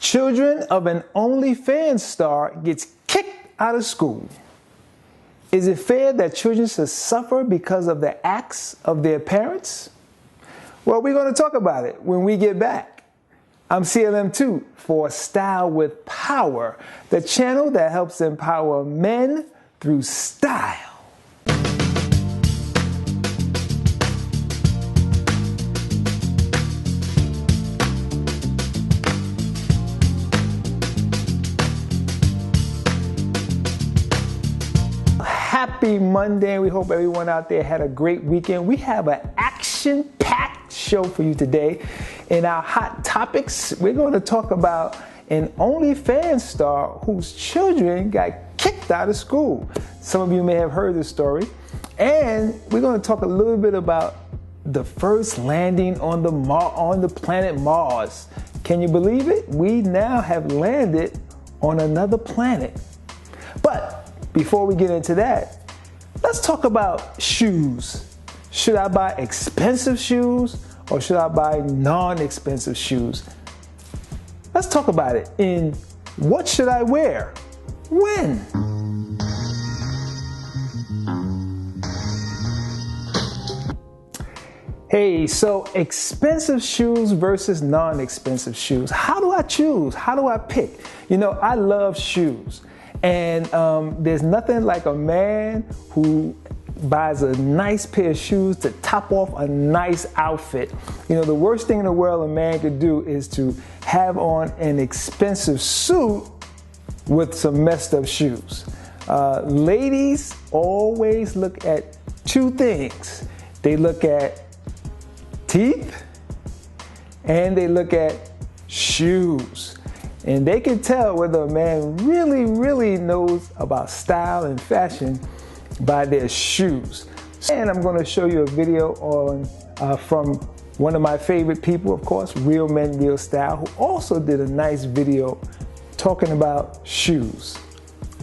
Children of an OnlyFans star gets kicked out of school. Is it fair that children should suffer because of the acts of their parents? Well, we're going to talk about it when we get back. I'm CLM II for Style with Power, the channel that helps empower men through style. Happy Monday. We hope everyone out there had a great weekend. We have an action-packed show for you today. In our hot topics, we're going to talk about an OnlyFans star whose children got kicked out of school. Some of you may have heard this story. And we're going to talk a little bit about the first landing on the planet Mars. Can you believe it? We now have landed on another planet. But before we get into that, let's talk about shoes. Should I buy expensive shoes or should I buy non-expensive shoes? Let's talk about it in what should I wear? When? Hey, so expensive shoes versus non-expensive shoes. How do I choose? How do I pick? You know, I love shoes. And there's nothing like a man who buys a nice pair of shoes to top off a nice outfit. You know, the worst thing in the world a man could do is to have on an expensive suit with some messed up shoes. Ladies always look at two things. They look at teeth and they look at shoes. And they can tell whether a man really knows about style and fashion by their shoes. And I'm going to show you a video from one of my favorite people, of course, Real Men, Real Style, who also did a nice video talking about shoes.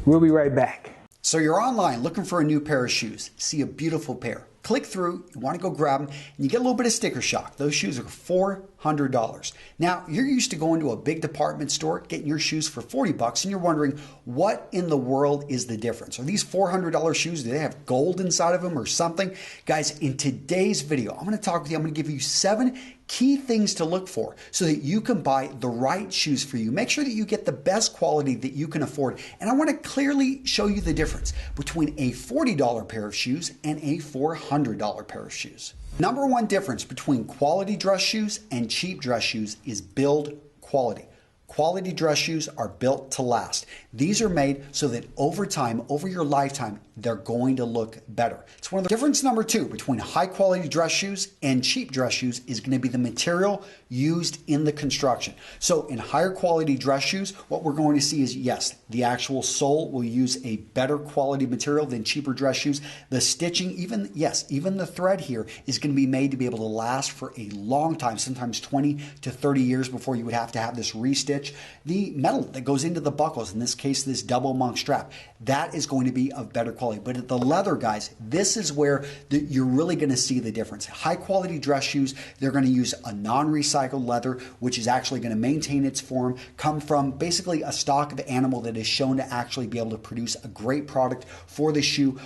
We'll be right back. So you're online looking for a new pair of shoes, see a beautiful pair. Click through, you want to go grab them, and you get a little bit of sticker shock. Those shoes are $400. Now, you're used to going to a big department store, getting your shoes for $40, and you're wondering, what in the world is the difference? Are these $400 shoes, do they have gold inside of them or something? Guys, in today's video, I'm going to talk with you, I'm going to give you 7 key things to look for so that you can buy the right shoes for you. Make sure that you get the best quality that you can afford. And I want to clearly show you the difference between a $40 pair of shoes and a $400 pair of shoes. Number one difference between quality dress shoes and cheap dress shoes is build quality. Quality dress shoes are built to last. These are made so that over time, over your lifetime, they're going to look better. It's one of the difference number 2 between high quality dress shoes and cheap dress shoes is going to be the material used in the construction. So in higher quality dress shoes, what we're going to see is, yes, the actual sole will use a better quality material than cheaper dress shoes. The stitching, even the thread here is going to be made to be able to last for a long time, sometimes 20 to 30 years before you would have to have this restitch. The metal that goes into the buckles, in this case, this double monk strap, that is going to be of better quality. But at the leather, guys, this is where you're really going to see the difference. High quality dress shoes, they're going to use a non-recycled leather, which is actually going to maintain its form, come from basically a stock of animal that is shown to actually be able to produce a great product for the shoe,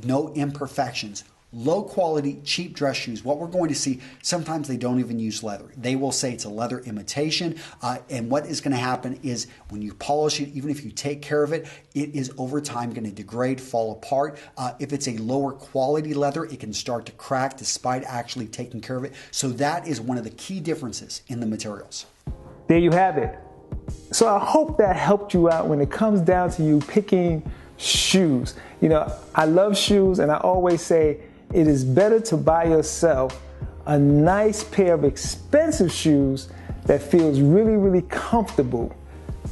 no imperfections. Low quality, cheap dress shoes, what we're going to see, sometimes they don't even use leather. They will say it's a leather imitation. And what is going to happen is when you polish it, even if you take care of it, it is over time going to degrade, fall apart. If it's a lower quality leather, it can start to crack despite actually taking care of it. So that is one of the key differences in the materials. There you have it. So I hope that helped you out when it comes down to you picking shoes. You know, I love shoes and I always say, it is better to buy yourself a nice pair of expensive shoes that feels really comfortable,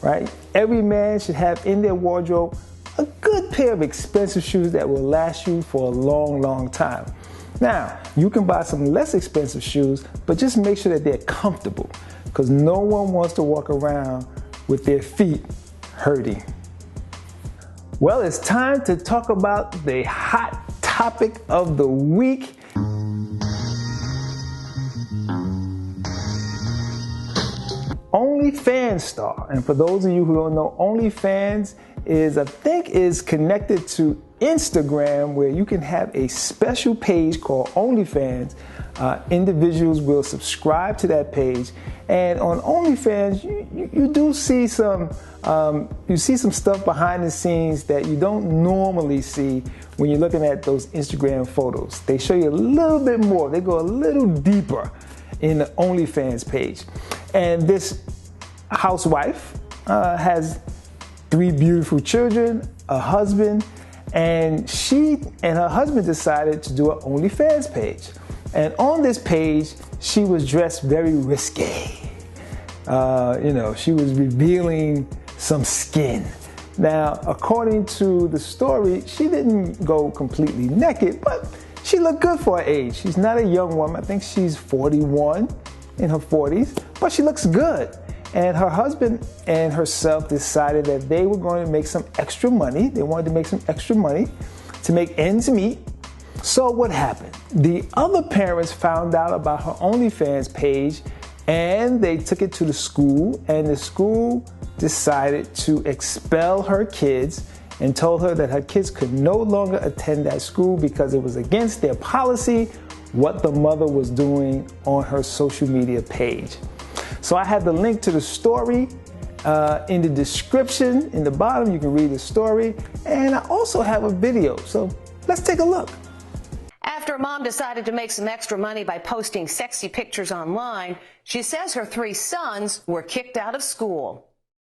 right? Every man should have in their wardrobe a good pair of expensive shoes that will last you for a long time. Now, you can buy some less expensive shoes, but just make sure that they're comfortable because no one wants to walk around with their feet hurting. Well, it's time to talk about the hot topic of the week. OnlyFans star. And for those of you who don't know, OnlyFans is connected to Instagram, where you can have a special page called OnlyFans. Individuals will subscribe to that page, and on OnlyFans, you do see some stuff behind the scenes that you don't normally see when you're looking at those Instagram photos. They show you a little bit more. They go a little deeper in the OnlyFans page. And this housewife has 3 beautiful children, a husband, and she and her husband decided to do an OnlyFans page. And on this page, she was dressed very risque. She was revealing some skin. Now, according to the story, she didn't go completely naked, but she looked good for her age. She's not a young woman. I think she's 41, in her 40s, but she looks good. And her husband and herself decided that they were going to make some extra money. They wanted to make some extra money to make ends meet. So what happened? The other parents found out about her OnlyFans page, and they took it to the school, and the school decided to expel her kids and told her that her kids could no longer attend that school because it was against their policy what the mother was doing on her social media page. So I have the link to the story in the description. In the bottom, you can read the story. And I also have a video. So let's take a look. After mom decided to make some extra money by posting sexy pictures online, she says her 3 sons were kicked out of school.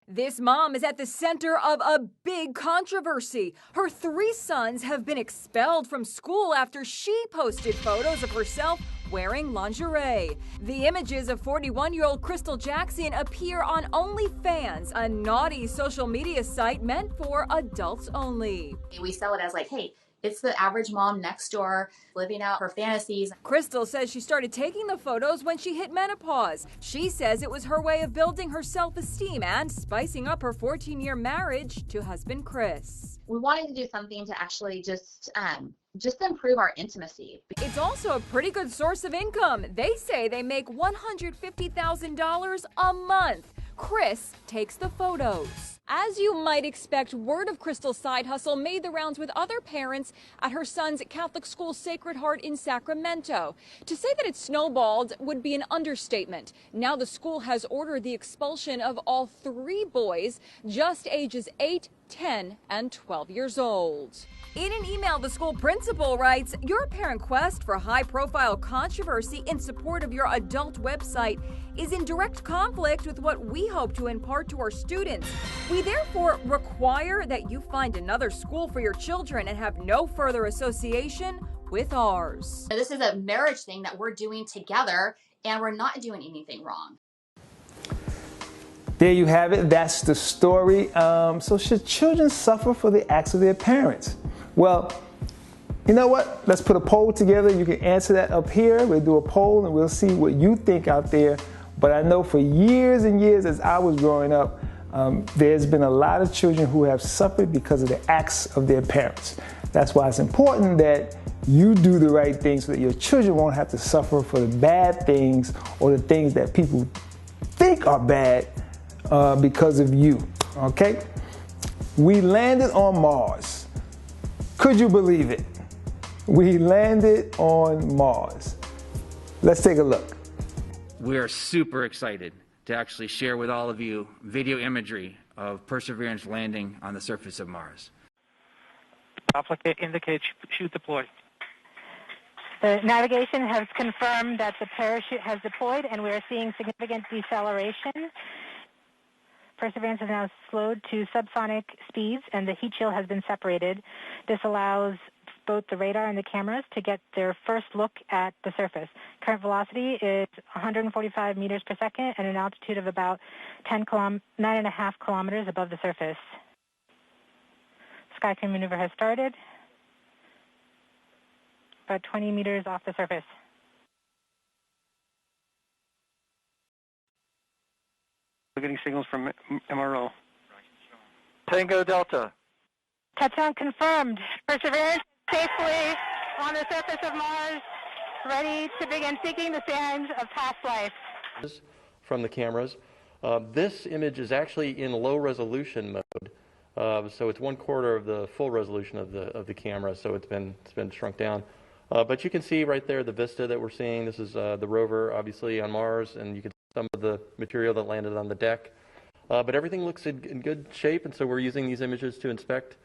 This mom is at the center of a big controversy. Her 3 sons have been expelled from school after she posted photos of herself wearing lingerie. The images of 41-year-old Crystal Jackson appear on OnlyFans, a naughty social media site meant for adults only. We sell it as like, hey, it's the average mom next door living out her fantasies. Crystal says she started taking the photos when she hit menopause. She says it was her way of building her self-esteem and spicing up her 14-year marriage to husband Chris. We wanted to do something to actually just improve our intimacy. It's also a pretty good source of income. They say they make $150,000 a month. Chris takes the photos. As you might expect, word of Crystal's side hustle made the rounds with other parents at her son's Catholic school Sacred Heart in Sacramento. To say that it snowballed would be an understatement. Now the school has ordered the expulsion of all 3 boys, just ages 8, 10, and 12 years old. In an email, the school principal writes, "Your apparent quest for high-profile controversy in support of your adult website is in direct conflict with what we hope to impart to our students. We therefore require that you find another school for your children and have no further association with ours." This is a marriage thing that we're doing together, and we're not doing anything wrong. There you have it. That's the story. So should children suffer for the acts of their parents? Well, you know what? Let's put a poll together. You can answer that up here. We'll do a poll and we'll see what you think out there. But I know for years and years as I was growing up, there's been a lot of children who have suffered because of the acts of their parents. That's why it's important that you do the right things so that your children won't have to suffer for the bad things or the things that people think are bad because of you, okay? We landed on Mars. Could you believe it? We landed on Mars. Let's take a look. We are super excited to actually share with all of you video imagery of Perseverance landing on the surface of Mars. Applicant indicates chute deployed. The navigation has confirmed that the parachute has deployed and we are seeing significant deceleration. Perseverance is now slowed to subsonic speeds and the heat shield has been separated. This allows both the radar and the cameras to get their first look at the surface. Current velocity is 145 meters per second and an altitude of about 9.5 kilometers above the surface. Skycrane maneuver has started, about 20 meters off the surface. We're getting signals from MRO. Tango Delta. Touchdown confirmed. Perseverance safely on the surface of Mars, ready to begin seeking the signs of past life. From the cameras, This image is actually in low resolution mode, so it's 1/4 of the full resolution of the camera. So it's been shrunk down, but you can see right there the vista that we're seeing. This is the rover, obviously, on Mars, and you can see some of the material that landed on the deck. But everything looks in good shape, and so we're using these images to inspect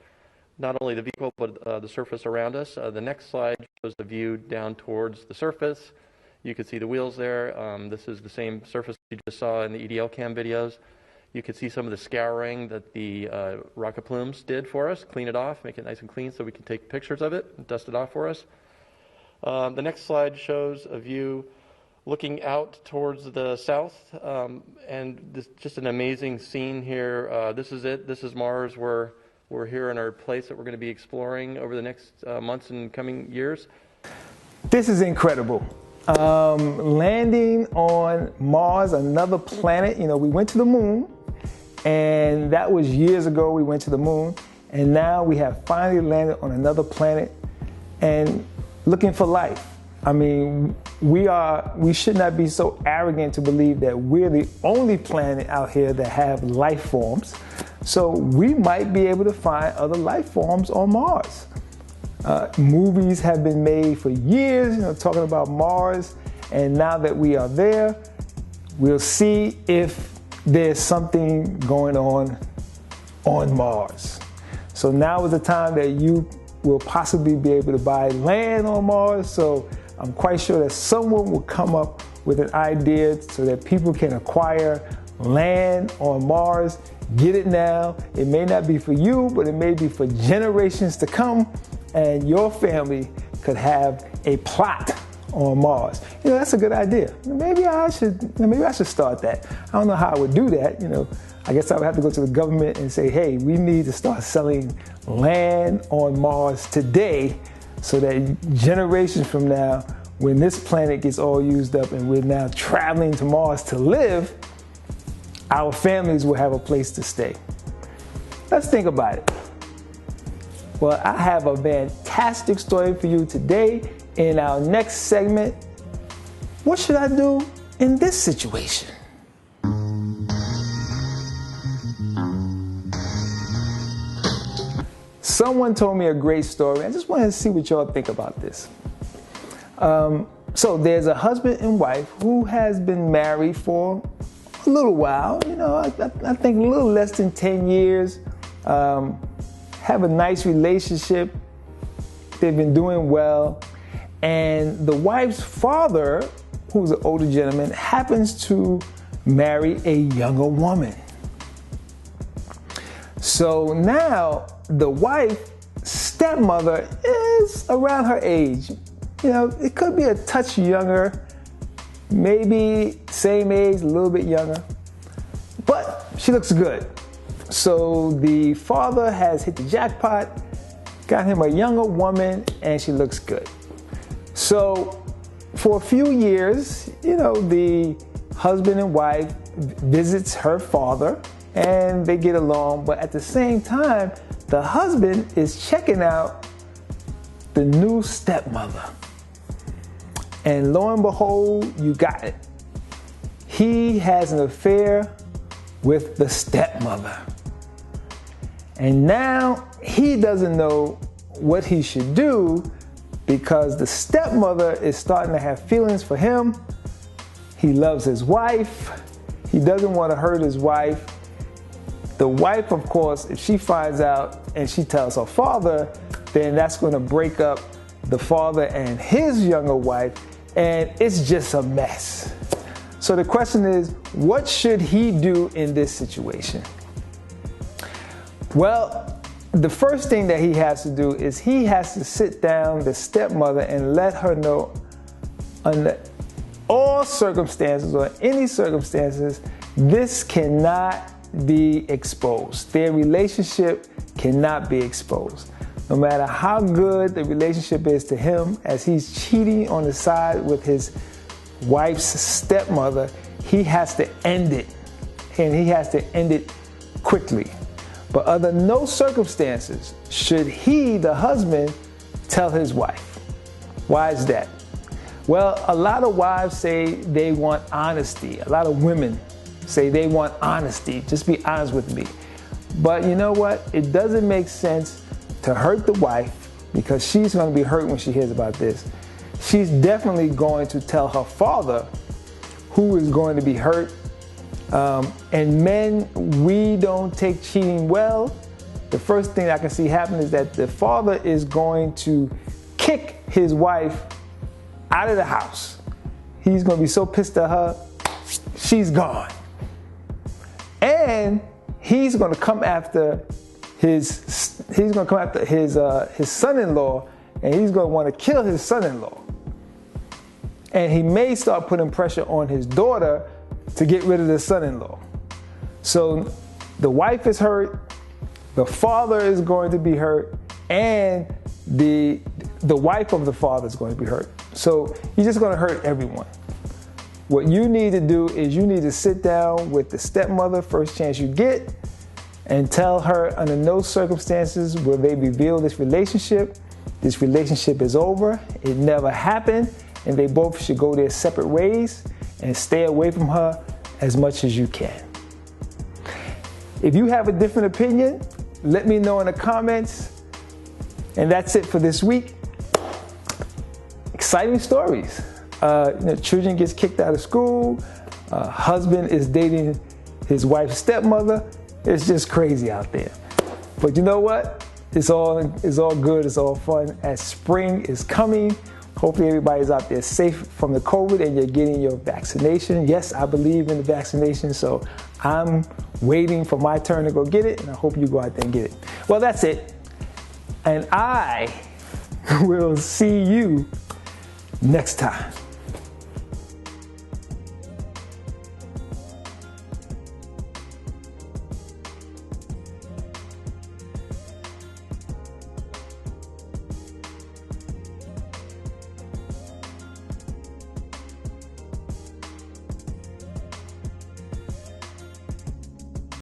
not only the vehicle but the surface around us. The next slide shows the view down towards the surface. You can see the wheels there. This is the same surface you just saw in the EDL cam videos. You can see some of the scouring that the rocket plumes did for us, clean it off, make it nice and clean so we can take pictures of it and dust it off for us. The next slide shows a view looking out towards the south, and this just an amazing scene here. This is it. This is Mars. We're here in our place that we're going to be exploring over the next months and coming years. This is incredible. Landing on Mars, another planet. You know, we went to the moon, and that was years ago. We went to the moon, and now we have finally landed on another planet and looking for life. I mean, we should not be so arrogant to believe that we're the only planet out here that have life forms. So we might be able to find other life forms on Mars. Movies have been made for years, you know, talking about Mars, and now that we are there, we'll see if there's something going on Mars. So now is the time that you will possibly be able to buy land on Mars. So I'm quite sure that someone will come up with an idea so that people can acquire land on Mars. Get it now. It may not be for you, but it may be for generations to come, and your family could have a plot on Mars. You know, that's a good idea. Maybe I should start that. I don't know how I would do that. You know, I guess I would have to go to the government and say, hey, we need to start selling land on Mars today so that generations from now, when this planet gets all used up and we're now traveling to Mars to live, our families will have a place to stay. Let's think about it. Well, I have a fantastic story for you today. In our next segment, what should I do in this situation? Someone told me a great story. I just wanted to see what y'all think about this. So there's a husband and wife who has been married for a little while, you know, I think a little less than 10 years, have a nice relationship, they've been doing well, and the wife's father, who's an older gentleman, happens to marry a younger woman. So now the wife's stepmother is around her age. You know, it could be a touch younger, maybe same age, a little bit younger, but she looks good. So the father has hit the jackpot, got him a younger woman, and she looks good. So for a few years, you know, the husband and wife visits her father and they get along, but at the same time, the husband is checking out the new stepmother. And lo and behold, you got it. He has an affair with the stepmother. And now he doesn't know what he should do because the stepmother is starting to have feelings for him. He loves his wife. He doesn't want to hurt his wife. The wife, of course, if she finds out and she tells her father, then that's going to break up the father and his younger wife, and it's just a mess. So the question is, what should he do in this situation? Well, the first thing that he has to do is he has to sit down the stepmother and let her know under all circumstances or any circumstances, this cannot be exposed. Their relationship cannot be exposed. No matter how good the relationship is to him, as he's cheating on the side with his wife's stepmother, he has to end it. And he has to end it quickly. But under no circumstances should he, the husband, tell his wife. Why is that? Well, a lot of wives say they want honesty. A lot of women say they want honesty. Just be honest with me. But you know what? It doesn't make sense to hurt the wife, because she's going to be hurt when she hears about this. She's definitely going to tell her father, who is going to be hurt. And men, we don't take cheating well. The first thing I can see happen is that the father is going to kick his wife out of the house. He's going to be so pissed at her, she's gone. And he's going to come after his son-in-law, and he's going to want to kill his son-in-law. And he may start putting pressure on his daughter to get rid of the son-in-law. So the wife is hurt, the father is going to be hurt, and the wife of the father is going to be hurt. So you're just going to hurt everyone. What you need to do is you need to sit down with the stepmother first chance you get and tell her under no circumstances will they reveal this relationship. This relationship is over. It never happened, and they both should go their separate ways and stay away from her as much as you can. If you have a different opinion, let me know in the comments. And that's it for this week. Exciting stories. Children gets kicked out of school. Husband is dating his wife's stepmother. It's just crazy out there. But you know what? It's all good. It's all fun. As spring is coming, hopefully everybody's out there safe from the COVID and you're getting your vaccination. Yes, I believe in the vaccination, so I'm waiting for my turn to go get it, and I hope you go out there and get it. Well, that's it. And I will see you next time.